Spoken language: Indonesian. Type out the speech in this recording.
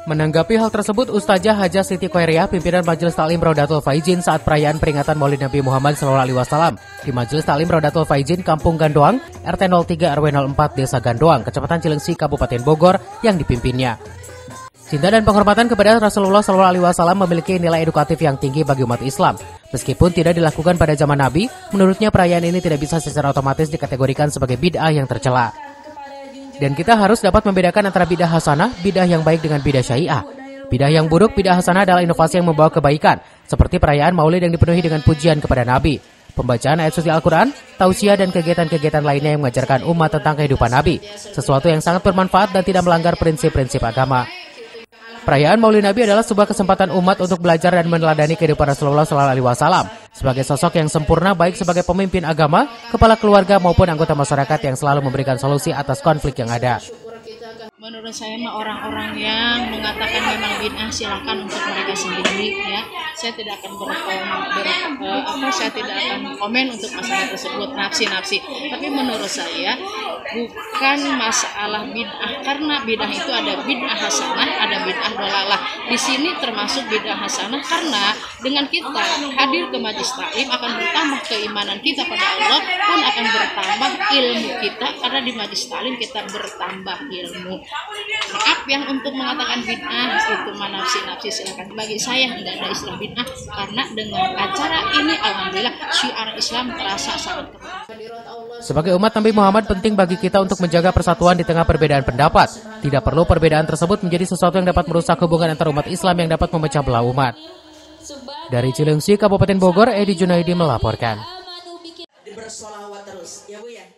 Menanggapi hal tersebut, Ustazah Hajah Siti Khoiriyah, pimpinan Majelis Taklim Raudatul Faizin saat perayaan peringatan Maulid Nabi Muhammad SAW di Majelis Taklim Raudatul Faizin Kampung Gandoang, RT 03 RW 04 Desa Gandoang, Kecamatan Cilengsi, Kabupaten Bogor yang dipimpinnya. Cinta dan penghormatan kepada Rasulullah SAW memiliki nilai edukatif yang tinggi bagi umat Islam. Meskipun tidak dilakukan pada zaman Nabi, menurutnya perayaan ini tidak bisa secara otomatis dikategorikan sebagai bid'ah yang tercela. Dan kita harus dapat membedakan antara bid'ah hasanah, bid'ah yang baik dengan bid'ah syai'ah. Bid'ah yang buruk, bid'ah hasanah adalah inovasi yang membawa kebaikan, seperti perayaan Maulid yang dipenuhi dengan pujian kepada Nabi, pembacaan ayat suci Al-Quran, tausiah dan kegiatan-kegiatan lainnya yang mengajarkan umat tentang kehidupan Nabi, sesuatu yang sangat bermanfaat dan tidak melanggar prinsip-prinsip agama. Perayaan Maulid Nabi adalah sebuah kesempatan umat untuk belajar dan meneladani kehidupan Rasulullah SAW sebagai sosok yang sempurna baik sebagai pemimpin agama, kepala keluarga maupun anggota masyarakat yang selalu memberikan solusi atas konflik yang ada. Menurut saya mah orang-orang yang mengatakan memang bid'ah silakan untuk mereka sendiri ya. Saya tidak akan saya tidak akan komen untuk masalah tersebut nafsi. Tapi menurut saya bukan masalah bid'ah, karena bid'ah itu ada bid'ah hasanah, ada bid'ah dolalah. Di sini termasuk bid'ah hasanah karena dengan kita hadir ke majelis taklim akan bertambah keimanan kita pada Allah, pun akan bertambah ilmu kita karena di majelis taklim kita bertambah ilmu. Maaf yang untuk mengatakan bid'ah itu nafsi silakan. Bagi saya tidak ada istilah bid'ah karena dengan acara ini alhamdulillah syiar Islam terasa sangat kuat. Sebagai umat Nabi Muhammad, penting bagi kita untuk menjaga persatuan di tengah perbedaan pendapat. Tidak perlu perbedaan tersebut menjadi sesuatu yang dapat merusak hubungan antar umat Islam yang dapat memecah belah umat. Dari Cilengsi, Kabupaten Bogor, Edi Junaidi melaporkan. Bersolawat terus, ya Bu ya.